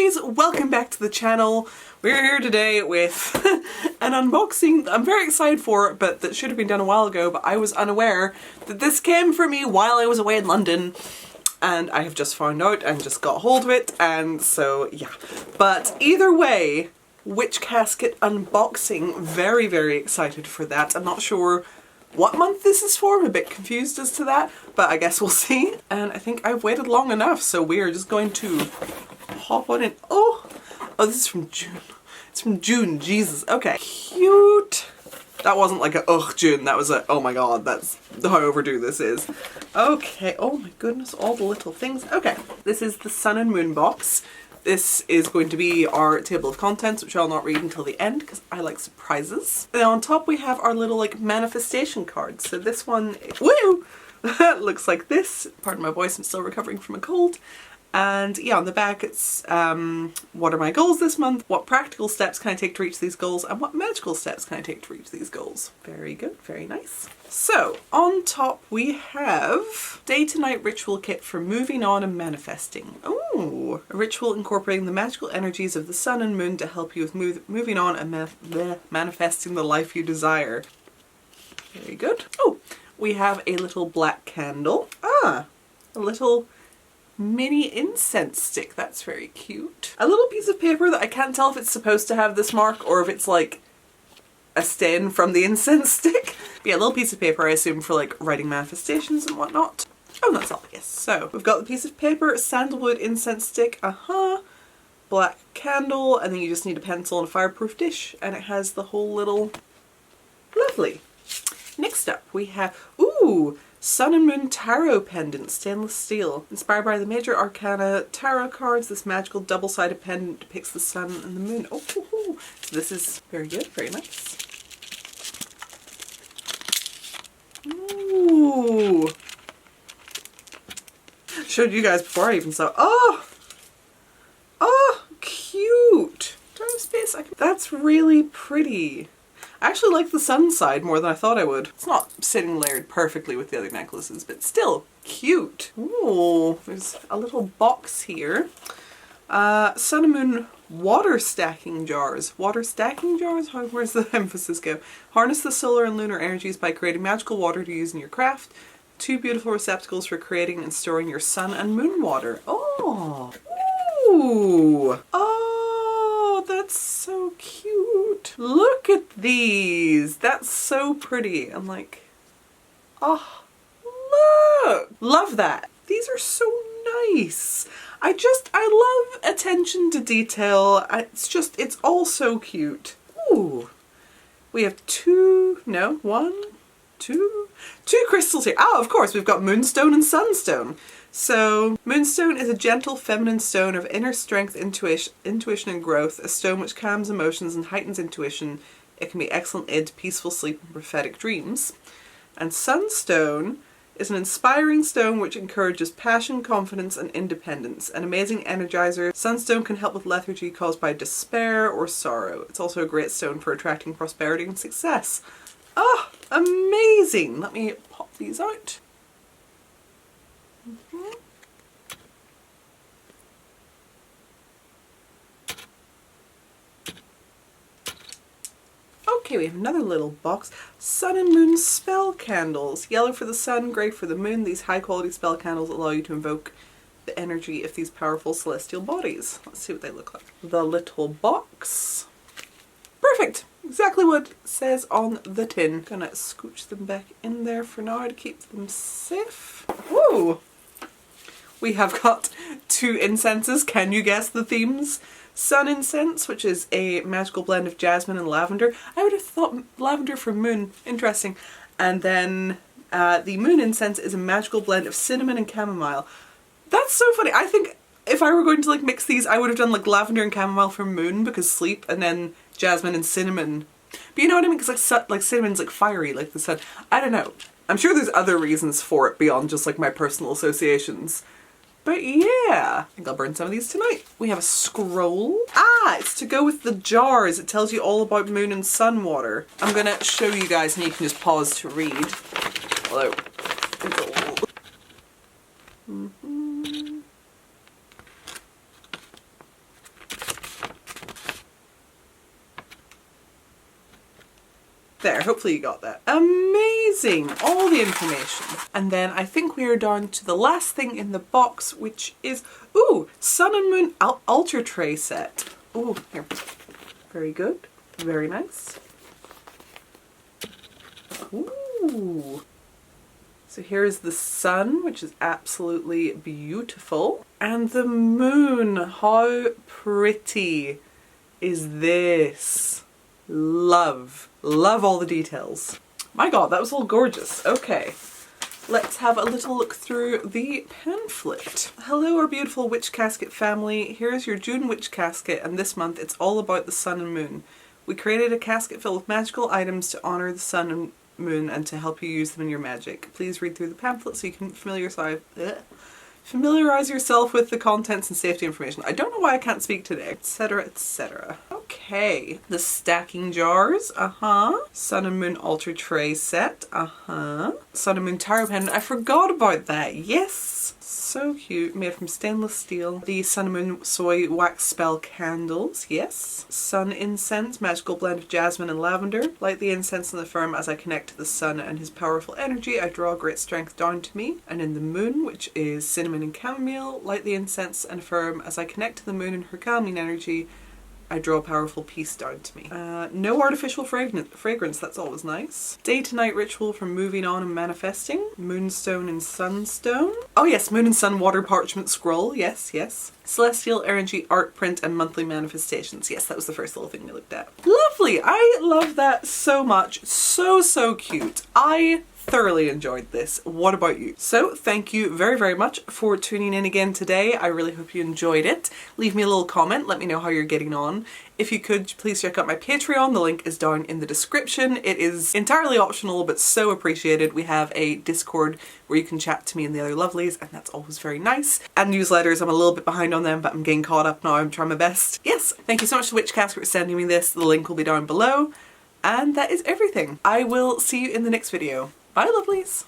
guys, welcome back to the channel. We're here today with an unboxing that I'm very excited for, but that should have been done a while ago, but I was unaware that this came for me while I was away in London, and I have just found out and just got hold of it, and so yeah. But either way, Witch Casket unboxing, very, very excited for that. I'm not sure what month this is for, I'm a bit confused as to that, but I guess we'll see. And I think I've waited long enough, so we are just going to hop on in. Oh, this is from June. It's from June, Jesus. Okay, cute. That wasn't like a ugh June, that was a oh my god, that's how overdue this is. Okay, oh my goodness, all the little things. Okay, this is the Sun and Moon box. This is going to be our table of contents, which I'll not read until the end because I like surprises. And on top we have our little like manifestation cards. So this one, woo, looks like this. Pardon my voice, I'm still recovering from a cold. And yeah, on the back it's what are my goals this month, what practical steps can I take to reach these goals, and what magical steps can I take to reach these goals. Very good, very nice. So on top we have day to night ritual kit for moving on and manifesting. Ooh, a ritual incorporating the magical energies of the sun and moon to help you with moving on and manifesting the life you desire. Very good. Oh, we have a little black candle. Ah, a little mini incense stick. That's very cute. A little piece of paper that I can't tell if it's supposed to have this mark or if it's like a stain from the incense stick. But yeah, a little piece of paper I assume for like writing manifestations and whatnot. Oh, that's obvious. So we've got the piece of paper, sandalwood incense stick, black candle, and then you just need a pencil and a fireproof dish, and it has the whole little lovely. Next up we have, ooh, Sun and Moon Tarot Pendant, stainless steel. Inspired by the major arcana tarot cards, this magical double-sided pendant depicts the sun and the moon. Oh, so this is very good, very nice. Ooh. Showed you guys before I even saw. Oh, cute. Do I have space? That's really pretty. I actually like the sun side more than I thought I would. It's not sitting layered perfectly with the other necklaces, but still cute. Ooh, there's a little box here. Sun and Moon water stacking jars. Water stacking jars? Where's the emphasis go? Harness the solar and lunar energies by creating magical water to use in your craft. 2 beautiful receptacles for creating and storing your sun and moon water. Oh, ooh, oh, that's so cute. Look at these. That's so pretty. I'm like, oh, look. Love that. These are so nice. I love attention to detail. It's all so cute. Ooh. We have two crystals here. Oh, of course, we've got Moonstone and Sunstone. So, Moonstone is a gentle feminine stone of inner strength, intuition and growth, a stone which calms emotions and heightens intuition. It can be excellent aid to peaceful sleep and prophetic dreams. And Sunstone is an inspiring stone which encourages passion, confidence and independence. An amazing energizer, Sunstone can help with lethargy caused by despair or sorrow. It's also a great stone for attracting prosperity and success. Oh, amazing! Let me pop these out. Okay, we have another little box. Sun and Moon spell candles. Yellow for the sun, grey for the moon. These high quality spell candles allow you to invoke the energy of these powerful celestial bodies. Let's see what they look like. The little box. Perfect! Exactly what it says on the tin. Gonna scooch them back in there for now to keep them safe. Whoa! We have got 2 incenses. Can you guess the themes? Sun incense, which is a magical blend of jasmine and lavender. I would have thought lavender for moon. Interesting. And then the moon incense is a magical blend of cinnamon and chamomile. That's so funny. I think if I were going to like mix these, I would have done like lavender and chamomile for moon because sleep, and then jasmine and cinnamon. But you know what I mean? Because like cinnamon's like fiery, like the sun. I don't know. I'm sure there's other reasons for it beyond just like my personal associations. But yeah, I think I'll burn some of these tonight. We have a scroll. Ah, it's to go with the jars. It tells you all about moon and sun water. I'm gonna show you guys and you can just pause to read. Although, There, hopefully you got that. Amazing! All the information. And then I think we are down to the last thing in the box, which is, ooh, Sun and Moon Ultra Tray set. Ooh, here. Very good. Very nice. Ooh. So here's the sun, which is absolutely beautiful. And the moon. How pretty is this? Love. Love all the details. My god, that was all gorgeous. Okay. Let's have a little look through the pamphlet. Hello, our beautiful witch casket family. Here's your June witch casket, and this month it's all about the sun and moon. We created a casket filled with magical items to honor the sun and moon and to help you use them in your magic. Please read through the pamphlet so you can familiarize yourself with the contents and safety information. I don't know why I can't speak today, etc, etc. Okay, the stacking jars, Sun and Moon Ultra Tray set, Sun and Moon Tarot Pendant, I forgot about that, yes! So cute, made from stainless steel. The Sun and Moon Soy Wax Spell Candles, yes. Sun Incense, magical blend of jasmine and lavender. Light the incense and affirm as I connect to the sun and his powerful energy, I draw great strength down to me. And in the moon, which is cinnamon and chamomile, light the incense and affirm as I connect to the moon and her calming energy, I draw powerful peace down to me. No artificial fragrance, that's always nice. Day to night ritual for moving on and manifesting. Moonstone and sunstone. Oh yes, moon and sun water parchment scroll, yes, yes. Celestial energy art print and monthly manifestations. Yes, that was the first little thing we looked at. Lovely, I love that so much. So, so cute. I thoroughly enjoyed this. What about you? So thank you very, very much for tuning in again today. I really hope you enjoyed it. Leave me a little comment. Let me know how you're getting on. If you could, please check out my Patreon. The link is down in the description. It is entirely optional, but so appreciated. We have a Discord where you can chat to me and the other lovelies, and that's always very nice. And newsletters, I'm a little bit behind on them, but I'm getting caught up now. I'm trying my best. Yes, thank you so much to Witch Casket for sending me this. The link will be down below. And that is everything. I will see you in the next video. Bye, lovelies!